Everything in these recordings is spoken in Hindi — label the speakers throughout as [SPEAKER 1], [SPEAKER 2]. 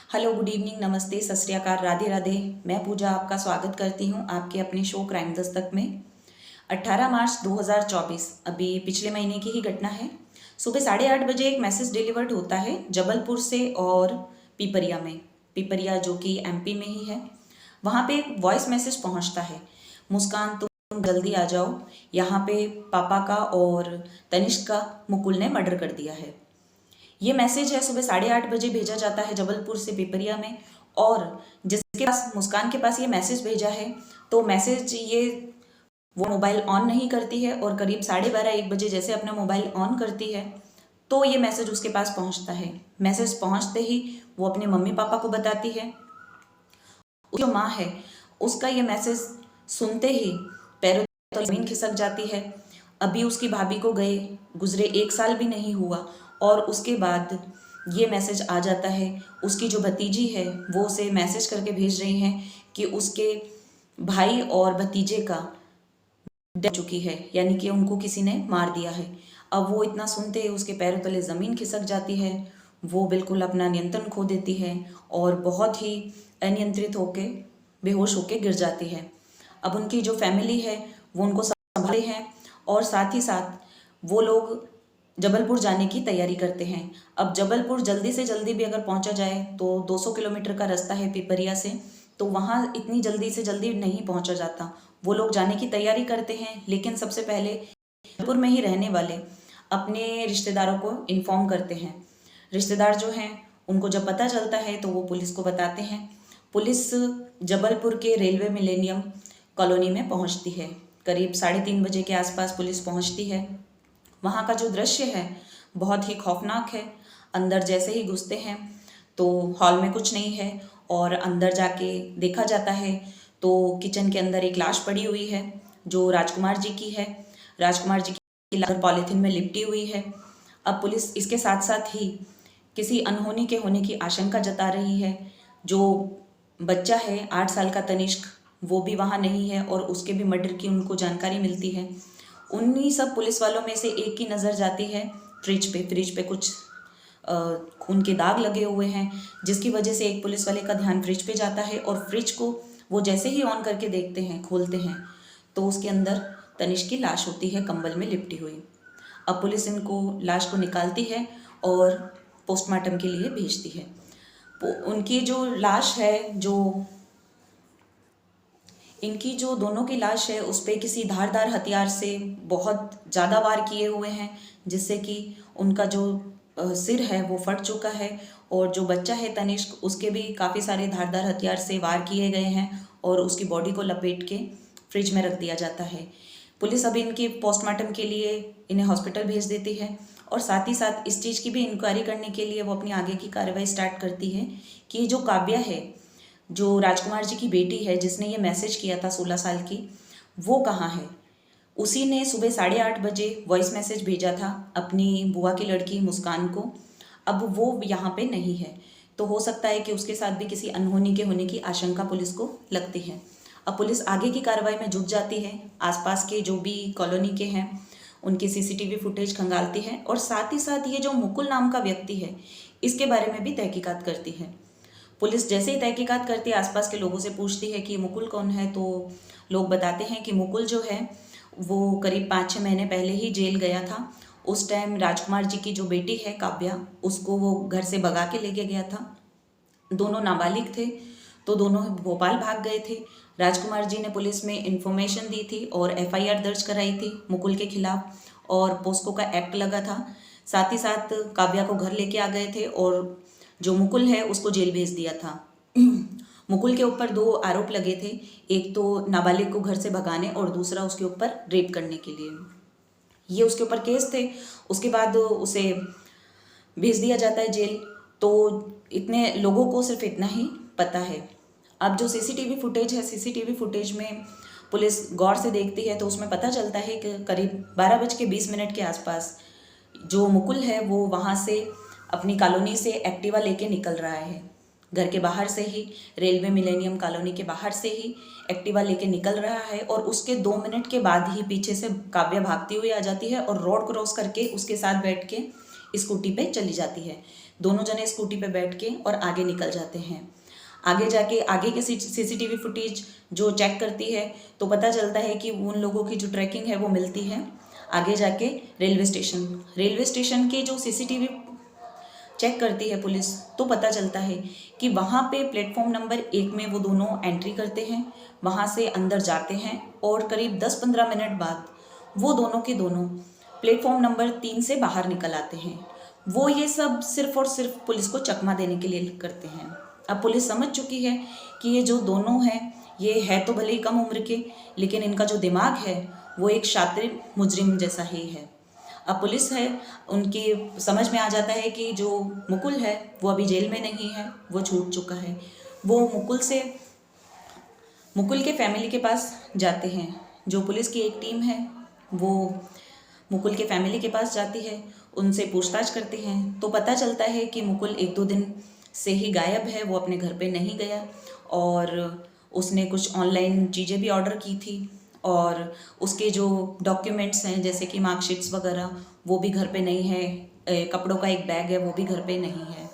[SPEAKER 1] हेलो, गुड इवनिंग, नमस्ते, सत श्री अकाल, राधे राधे। मैं पूजा आपका स्वागत करती हूँ आपके अपने शो क्राइम दस्तक में। 18 मार्च 2024 अभी पिछले महीने की ही घटना है। सुबह 8:30 बजे एक मैसेज डिलीवर्ड होता है जबलपुर से और पिपरिया में। पिपरिया जो कि एमपी में ही है, वहाँ पे एक वॉइस मैसेज पहुँचता है, मुस्कान तुम जल्दी आ जाओ, यहाँ पे पापा का और तनिष्क का मुकुल ने मर्डर कर दिया है। ये मैसेज है सुबह 8:30 बजे भेजा जाता है जबलपुर से पिपरिया में। और जिसके पास मुस्कान के पास ये मैसेज भेजा है, तो मैसेज ये वो मोबाइल ऑन नहीं करती है और करीब 12:30-1 बजे जैसे अपना मोबाइल ऑन करती है तो ये मैसेज उसके पास पहुंचता है। मैसेज पहुंचते ही वो अपने मम्मी पापा को बताती है। जो माँ है उसका ये मैसेज सुनते ही पैरों तले जमीन खिसक जाती है। अभी उसकी भाभी को गए गुजरे 1 साल भी नहीं हुआ और उसके बाद ये मैसेज आ जाता है। उसकी जो भतीजी है वो उसे मैसेज करके भेज रही हैं कि उसके भाई और भतीजे का डेथ चुकी है, यानी कि उनको किसी ने मार दिया है। अब वो इतना सुनते ही उसके पैरों तले ज़मीन खिसक जाती है। वो बिल्कुल अपना नियंत्रण खो देती है और बहुत ही अनियंत्रित होके बेहोश होके गिर जाती है। अब उनकी जो फैमिली है वो उनको संभाले हैं और साथ ही साथ वो लोग जबलपुर जाने की तैयारी करते हैं। अब जबलपुर जल्दी से जल्दी भी अगर पहुंचा जाए तो 200 किलोमीटर का रास्ता है पिपरिया से, तो वहाँ इतनी जल्दी से जल्दी नहीं पहुंचा जाता। वो लोग जाने की तैयारी करते हैं, लेकिन सबसे पहले जबलपुर में ही रहने वाले अपने रिश्तेदारों को इन्फॉर्म करते हैं। रिश्तेदार जो हैं उनको जब पता चलता है तो वो पुलिस को बताते हैं। पुलिस जबलपुर के रेलवे मिलेनियम कॉलोनी में पहुंचती है। करीब 3:30 बजे के आसपास पुलिस पहुंचती है। वहाँ का जो दृश्य है बहुत ही खौफनाक है। अंदर जैसे ही घुसते हैं तो हॉल में कुछ नहीं है और अंदर जाके देखा जाता है तो किचन के अंदर एक लाश पड़ी हुई है जो राजकुमार जी की है। राजकुमार जी की लाश पॉलीथीन में लिपटी हुई है। अब पुलिस इसके साथ साथ ही किसी अनहोनी के होने की आशंका जता रही है। जो बच्चा है 8 साल का तनिष्क, वो भी वहाँ नहीं है और उसके भी मर्डर की उनको जानकारी मिलती है। उन्हीं सब पुलिस वालों में से एक की नज़र जाती है फ्रिज पे कुछ खून के दाग लगे हुए हैं, जिसकी वजह से एक पुलिस वाले का ध्यान फ्रिज पे जाता है और फ्रिज को वो जैसे ही ऑन करके देखते हैं, खोलते हैं, तो उसके अंदर तनिष्क की लाश होती है कंबल में लिपटी हुई। अब पुलिस इनको लाश को निकालती है और पोस्टमार्टम के लिए भेजती है। उनकी जो लाश है, जो इनकी जो दोनों की लाश है उस पर किसी धारदार हथियार से बहुत ज़्यादा वार किए हुए हैं, जिससे कि उनका जो सिर है वो फट चुका है। और जो बच्चा है तनिष्क, उसके भी काफ़ी सारे धारदार हथियार से वार किए गए हैं और उसकी बॉडी को लपेट के फ्रिज में रख दिया जाता है। पुलिस अभी इनकी पोस्टमार्टम के लिए इन्हें हॉस्पिटल भेज देती है और साथ ही साथ इस चीज़ की भी इंक्वायरी करने के लिए वो अपनी आगे की कार्रवाई स्टार्ट करती है कि जो काव्या है, जो राजकुमार जी की बेटी है जिसने ये मैसेज किया था 16 साल की, वो कहाँ है। उसी ने सुबह 8:30 बजे वॉइस मैसेज भेजा था अपनी बुआ की लड़की मुस्कान को। अब वो यहाँ पे नहीं है, तो हो सकता है कि उसके साथ भी किसी अनहोनी के होने की आशंका पुलिस को लगती है। अब पुलिस आगे की कार्रवाई में जुट जाती है। आसपास के जो भी कॉलोनी के हैं उनकी सीसीटीवी फुटेज खंगालती है और साथ ही साथ ये जो मुकुल नाम का व्यक्ति है इसके बारे में भी तहकीकात करती है। पुलिस जैसे ही तहकीकात करती है, आसपास के लोगों से पूछती है कि मुकुल कौन है, तो लोग बताते हैं कि मुकुल जो है वो करीब 5-6 महीने पहले ही जेल गया था। उस टाइम राजकुमार जी की जो बेटी है काव्या, उसको वो घर से भगा के लेके गया था। दोनों नाबालिग थे तो दोनों भोपाल भाग गए थे। राजकुमार जी ने पुलिस में इंफॉर्मेशन दी थी और एफआईआर दर्ज कराई थी मुकुल के खिलाफ और पोस्को का एक्ट लगा था। साथ ही साथ काव्या को घर लेके आ गए थे और जो मुकुल है उसको जेल भेज दिया था। मुकुल के ऊपर 2 आरोप लगे थे, एक तो नाबालिग को घर से भगाने और दूसरा उसके ऊपर रेप करने के लिए। ये उसके ऊपर केस थे। उसके बाद उसे भेज दिया जाता है जेल। तो इतने लोगों को सिर्फ इतना ही पता है। अब जो सीसीटीवी फुटेज है, सीसीटीवी फुटेज में पुलिस गौर से देखती है तो उसमें पता चलता है कि करीब 12:20 के आसपास जो मुकुल है वो वहाँ से अपनी कॉलोनी से एक्टिवा लेके निकल रहा है। घर के बाहर से ही, रेलवे मिलेनियम कॉलोनी के बाहर से ही एक्टिवा लेके निकल रहा है और उसके 2 मिनट के बाद ही पीछे से काव्या भागती हुई आ जाती है और रोड क्रॉस करके उसके साथ बैठ के स्कूटी पे चली जाती है। दोनों जने स्कूटी पे बैठ के और आगे निकल जाते हैं। आगे जाके आगे के सीसीटीवी फुटेज जो चेक करती है तो पता चलता है कि उन लोगों की जो ट्रैकिंग है वो मिलती है आगे जाके रेलवे स्टेशन के जो सीसीटीवी चेक करती है पुलिस, तो पता चलता है कि वहाँ पे प्लेटफॉर्म नंबर 1 में वो दोनों एंट्री करते हैं, वहाँ से अंदर जाते हैं और करीब 10-15 मिनट बाद वो दोनों के दोनों प्लेटफॉर्म नंबर 3 से बाहर निकल आते हैं। वो ये सब सिर्फ और सिर्फ पुलिस को चकमा देने के लिए करते हैं। अब पुलिस समझ चुकी है कि ये जो दोनों हैं ये है तो भले ही कम उम्र के, लेकिन इनका जो दिमाग है वो एक शातिर मुजरिम जैसा ही है। अब पुलिस है उनकी समझ में आ जाता है कि जो मुकुल है वो अभी जेल में नहीं है, वो छूट चुका है। वो मुकुल के फैमिली के पास जाते हैं। जो पुलिस की एक टीम है वो मुकुल के फैमिली के पास जाती है, उनसे पूछताछ करते हैं तो पता चलता है कि मुकुल 1-2 दिन से ही गायब है, वो अपने घर पे नहीं गया और उसने कुछ ऑनलाइन चीज़ें भी ऑर्डर की थी और उसके जो डॉक्यूमेंट्स हैं जैसे कि मार्कशीट्स वगैरह वो भी घर पे नहीं है, कपड़ों का एक बैग है वो भी घर पे नहीं है।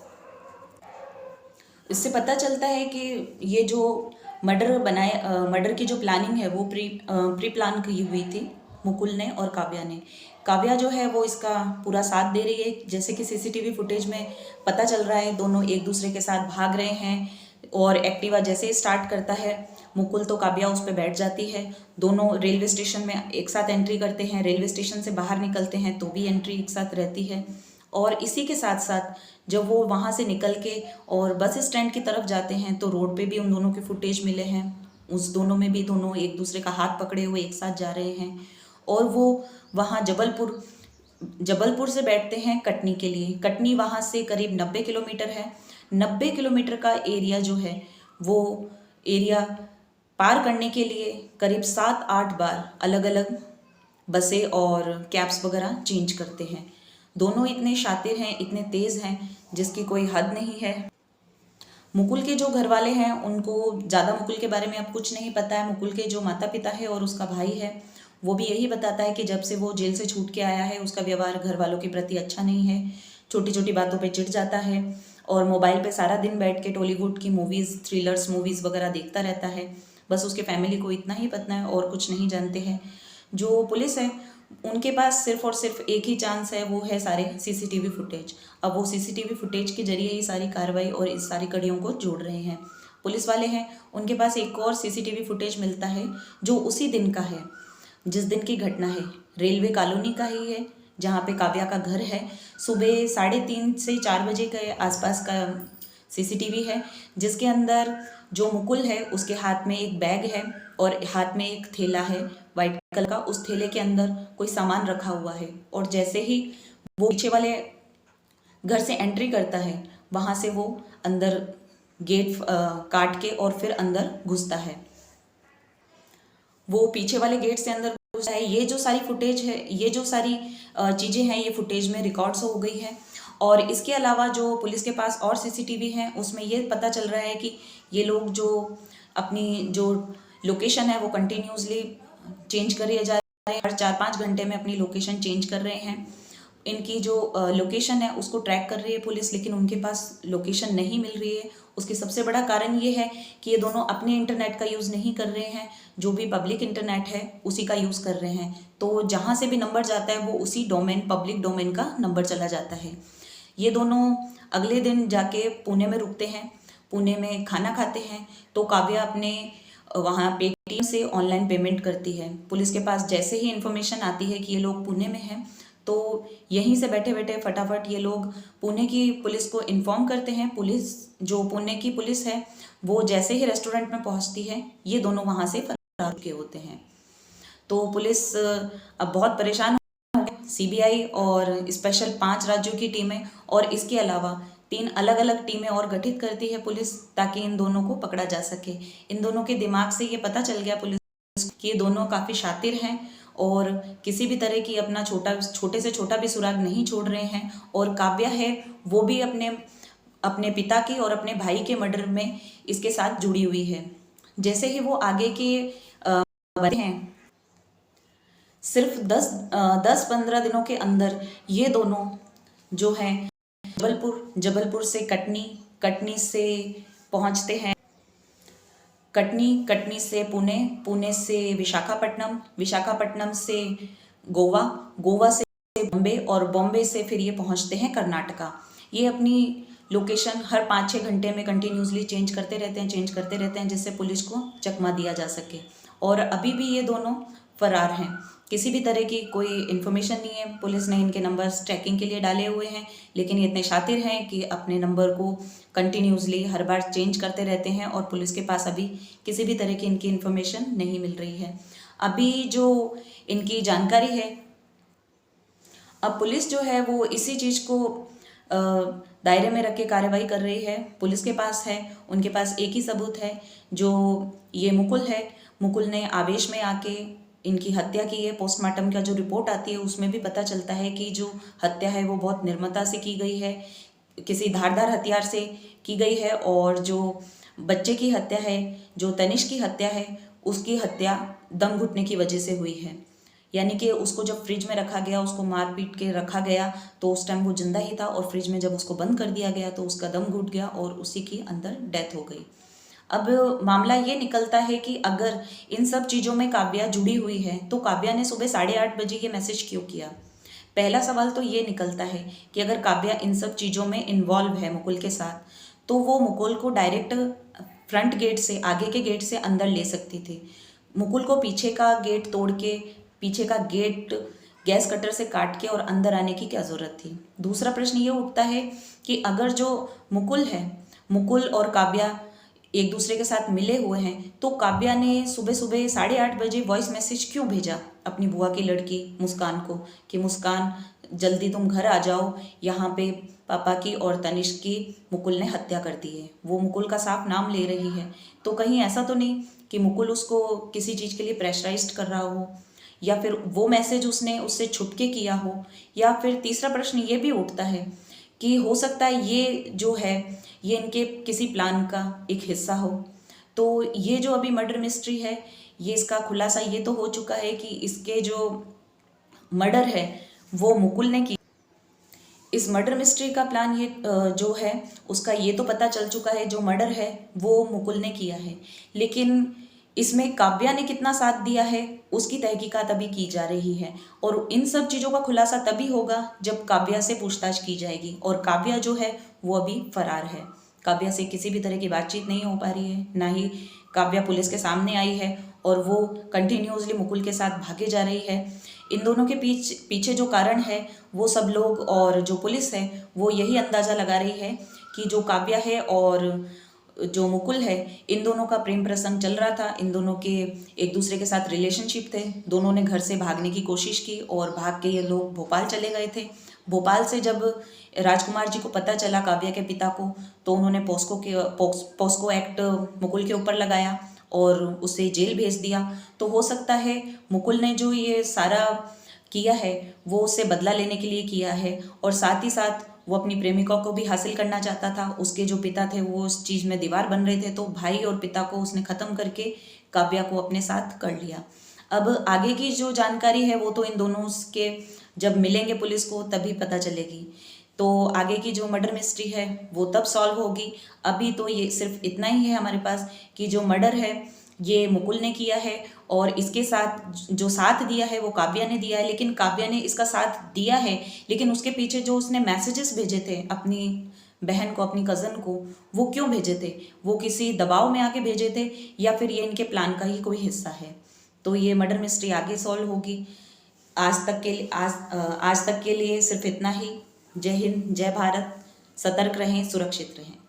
[SPEAKER 1] इससे पता चलता है कि ये जो मर्डर की जो प्लानिंग है वो प्री प्लान की हुई थी मुकुल ने और काव्या ने। काव्या जो है वो इसका पूरा साथ दे रही है, जैसे कि सीसीटीवी फुटेज में पता चल रहा है दोनों एक दूसरे के साथ भाग रहे हैं और एक्टिवा जैसे ही स्टार्ट करता है मुकुल तो काव्या उस पर बैठ जाती है। दोनों रेलवे स्टेशन में एक साथ एंट्री करते हैं, रेलवे स्टेशन से बाहर निकलते हैं तो भी एंट्री एक साथ रहती है। और इसी के साथ साथ जब वो वहाँ से निकल के और बस स्टैंड की तरफ जाते हैं तो रोड पे भी उन दोनों के फुटेज मिले हैं। उस दोनों में भी दोनों एक दूसरे का हाथ पकड़े हुए एक साथ जा रहे हैं और वो वहाँ जबलपुर से बैठते हैं कटनी के लिए। कटनी वहाँ से करीब 90 किलोमीटर है। 90 किलोमीटर का एरिया जो है वो एरिया पार करने के लिए करीब 7-8 बार अलग अलग बसें और कैब्स वगैरह चेंज करते हैं। दोनों इतने शातिर हैं, इतने तेज़ हैं जिसकी कोई हद नहीं है। मुकुल के जो घर वाले हैं उनको ज़्यादा मुकुल के बारे में अब कुछ नहीं पता है। मुकुल के जो माता पिता है और उसका भाई है वो भी यही बताता है कि जब से वो जेल से छूट के आया है उसका व्यवहार घर वालों के प्रति अच्छा नहीं है, छोटी छोटी बातों पे चिढ़ जाता है और मोबाइल पे सारा दिन बैठ के टॉलीवुड की मूवीज़, थ्रिलर्स मूवीज़ वगैरह देखता रहता है। बस उसके फैमिली को इतना ही पता है और कुछ नहीं जानते हैं। जो पुलिस है उनके पास सिर्फ और सिर्फ एक ही चांस है, वो है सारे सीसीटीवी फुटेज। अब वो सीसीटीवी फुटेज के जरिए ही सारी कार्रवाई और इस सारी कड़ियों को जोड़ रहे हैं। पुलिस वाले हैं उनके पास एक और सीसीटीवी फुटेज मिलता है जो उसी दिन का है जिस दिन की घटना है। रेलवे कॉलोनी का ही है जहाँ पे काव्या का घर है। सुबह 3:30 से 4 बजे के आसपास का सीसीटीवी है जिसके अंदर जो मुकुल है उसके हाथ में एक बैग है और हाथ में एक थैला है वाइट कलर का। उस थैले के अंदर कोई सामान रखा हुआ है और जैसे ही वो पीछे वाले घर से एंट्री करता है वहाँ से वो अंदर गेट काट के और फिर अंदर घुसता है। वो पीछे वाले गेट से अंदर घुसा है। ये जो सारी फुटेज है, ये जो सारी चीज़ें हैं ये फुटेज में रिकॉर्ड्स हो गई है। और इसके अलावा जो पुलिस के पास और सीसीटीवी हैं उसमें ये पता चल रहा है कि ये लोग जो अपनी जो लोकेशन है वो कंटिन्यूसली चेंज करे जा रहे हैं। हर 4-5 घंटे में अपनी लोकेशन चेंज कर रहे हैं। इनकी जो लोकेशन है उसको ट्रैक कर रही है पुलिस, लेकिन उनके पास लोकेशन नहीं मिल रही है। उसकी सबसे बड़ा कारण ये है कि ये दोनों अपने इंटरनेट का यूज़ नहीं कर रहे हैं, जो भी पब्लिक इंटरनेट है उसी का यूज़ कर रहे हैं। तो जहाँ से भी नंबर जाता है वो उसी पब्लिक डोमेन का नंबर चला जाता है। ये दोनों अगले दिन जाके पुणे में रुकते हैं, पुणे में खाना खाते हैं। तो काव्या अपने वहाँ पेटीएम से ऑनलाइन पेमेंट करती है। पुलिस के पास जैसे ही इन्फॉर्मेशन आती है कि ये लोग पुणे में हैं तो यहीं से बैठे बैठे फटाफट ये लोग पुणे की पुलिस को इन्फॉर्म करते हैं। जो पुणे की पुलिस है वो जैसे ही रेस्टोरेंट में पहुंचती है ये दोनों वहां से फरार के होते हैं। तो पुलिस अब बहुत परेशान हो गई। सीबीआई और स्पेशल 5 राज्यों की टीमें और इसके अलावा 3 अलग अलग टीमें और गठित करती है पुलिस ताकि इन दोनों को पकड़ा जा सके। इन दोनों के दिमाग से ये पता चल गया पुलिस कि ये दोनों काफ़ी शातिर हैं और किसी भी तरह की अपना छोटे से छोटा भी सुराग नहीं छोड़ रहे हैं। और काव्या है वो भी अपने पिता की और अपने भाई के मर्डर में इसके साथ जुड़ी हुई है। जैसे ही वो आगे के बढ़े हैं सिर्फ 10-15 दिनों के अंदर ये दोनों जो हैं जबलपुर से कटनी, कटनी से पहुंचते हैं कटनी से पुणे, पुणे से विशाखापट्टनम, विशाखापट्टनम से गोवा, गोवा से बॉम्बे और बॉम्बे से फिर ये पहुंचते हैं कर्नाटका। ये अपनी लोकेशन हर 5-6 घंटे में कंटिन्यूसली चेंज करते रहते हैं जिससे पुलिस को चकमा दिया जा सके। और अभी भी ये दोनों फरार हैं, किसी भी तरह की कोई इन्फॉर्मेशन नहीं है। पुलिस ने इनके नंबर्स ट्रैकिंग के लिए डाले हुए हैं, लेकिन ये इतने शातिर हैं कि अपने नंबर को कंटिन्यूसली हर बार चेंज करते रहते हैं और पुलिस के पास अभी किसी भी तरह की इनकी इन्फॉर्मेशन नहीं मिल रही है। अभी जो इनकी जानकारी है, अब पुलिस जो है वो इसी चीज़ को दायरे में रख के कार्रवाई कर रही है। पुलिस के पास है, उनके पास एक ही सबूत है जो ये मुकुल है। मुकुल ने आवेश में आके इनकी हत्या की है। पोस्टमार्टम का जो रिपोर्ट आती है उसमें भी पता चलता है कि जो हत्या है वो बहुत निर्ममता से की गई है, किसी धारदार हथियार से की गई है। और जो बच्चे की हत्या है, जो तनिष्क की हत्या है, उसकी हत्या दम घुटने की वजह से हुई है। यानी कि उसको जब फ्रिज में रखा गया, उसको मार पीट के रखा गया तो उस टाइम वो जिंदा ही था, और फ्रिज में जब उसको बंद कर दिया गया तो उसका दम घुट गया और उसी की अंदर डेथ हो गई। अब मामला ये निकलता है कि अगर इन सब चीज़ों में काव्या जुड़ी हुई है तो काव्या ने सुबह 8:30 बजे ये मैसेज क्यों किया। पहला सवाल तो ये निकलता है कि अगर काव्या इन सब चीज़ों में इन्वॉल्व है मुकुल के साथ, तो वो मुकुल को डायरेक्ट फ्रंट गेट से, आगे के गेट से अंदर ले सकती थी। मुकुल को पीछे का गेट तोड़ के, पीछे का गेट गैस कटर से काट के और अंदर आने की क्या ज़रूरत थी। दूसरा प्रश्न ये उठता है कि अगर जो मुकुल है, मुकुल और काव्या एक दूसरे के साथ मिले हुए हैं, तो काव्या ने सुबह सुबह 8:30 बजे वॉइस मैसेज क्यों भेजा अपनी बुआ की लड़की मुस्कान को कि मुस्कान जल्दी तुम घर आ जाओ, यहाँ पे पापा की और तनिष्क की मुकुल ने हत्या कर दी है। वो मुकुल का साफ नाम ले रही है, तो कहीं ऐसा तो नहीं कि मुकुल उसको किसी चीज़ के लिए प्रेशराइज्ड कर रहा हो, या फिर वो मैसेज उसने उससे छुप के किया हो। या फिर तीसरा प्रश्न ये भी उठता है कि हो सकता है ये जो है ये इनके किसी प्लान का एक हिस्सा हो। तो ये जो अभी मर्डर मिस्ट्री है, ये इसका खुलासा ये तो हो चुका है कि इसके जो मर्डर है वो मुकुल ने की। इस मर्डर मिस्ट्री का प्लान ये जो है उसका ये तो पता चल चुका है, जो मर्डर है वो मुकुल ने किया है, लेकिन इसमें काव्या ने कितना साथ दिया है उसकी तहकीकात अभी की जा रही है। और इन सब चीज़ों का खुलासा तभी होगा जब काव्या से पूछताछ की जाएगी, और काव्या जो है वो अभी फरार है। काव्या से किसी भी तरह की बातचीत नहीं हो पा रही है, ना ही काव्या पुलिस के सामने आई है, और वो कंटिन्यूसली मुकुल के साथ भागे जा रही है। इन दोनों के पीछे जो कारण है वो सब लोग और जो पुलिस है वो यही अंदाज़ा लगा रही है कि जो काव्या है और जो मुकुल है, इन दोनों का प्रेम प्रसंग चल रहा था। इन दोनों के एक दूसरे के साथ रिलेशनशिप थे। दोनों ने घर से भागने की कोशिश की और भाग के ये लोग भोपाल चले गए थे। भोपाल से जब राजकुमार जी को पता चला काव्या के पिता को, तो उन्होंने पॉस्को एक्ट मुकुल के ऊपर लगाया और उसे जेल भेज दिया। तो हो सकता है मुकुल ने जो ये सारा किया है वो उससे बदला लेने के लिए किया है, और साथ ही साथ वो अपनी प्रेमिका को भी हासिल करना चाहता था। उसके जो पिता थे वो उस चीज़ में दीवार बन रहे थे, तो भाई और पिता को उसने ख़त्म करके काव्या को अपने साथ कर लिया। अब आगे की जो जानकारी है वो तो इन दोनों के जब मिलेंगे पुलिस को तभी पता चलेगी। तो आगे की जो मर्डर मिस्ट्री है वो तब सॉल्व होगी। अभी तो ये सिर्फ इतना ही है हमारे पास कि जो मर्डर है ये मुकुल ने किया है, और इसके साथ जो साथ दिया है वो काव्या ने दिया है। लेकिन काव्या ने इसका साथ दिया है, लेकिन उसके पीछे जो उसने मैसेजेस भेजे थे अपनी बहन को, अपनी कज़न को, वो क्यों भेजे थे? वो किसी दबाव में आके भेजे थे, या फिर ये इनके प्लान का ही कोई हिस्सा है? तो ये मर्डर मिस्ट्री आगे सॉल्व होगी। आज तक के लिए सिर्फ इतना ही। जय हिंद, जय भारत। सतर्क रहें, सुरक्षित रहें।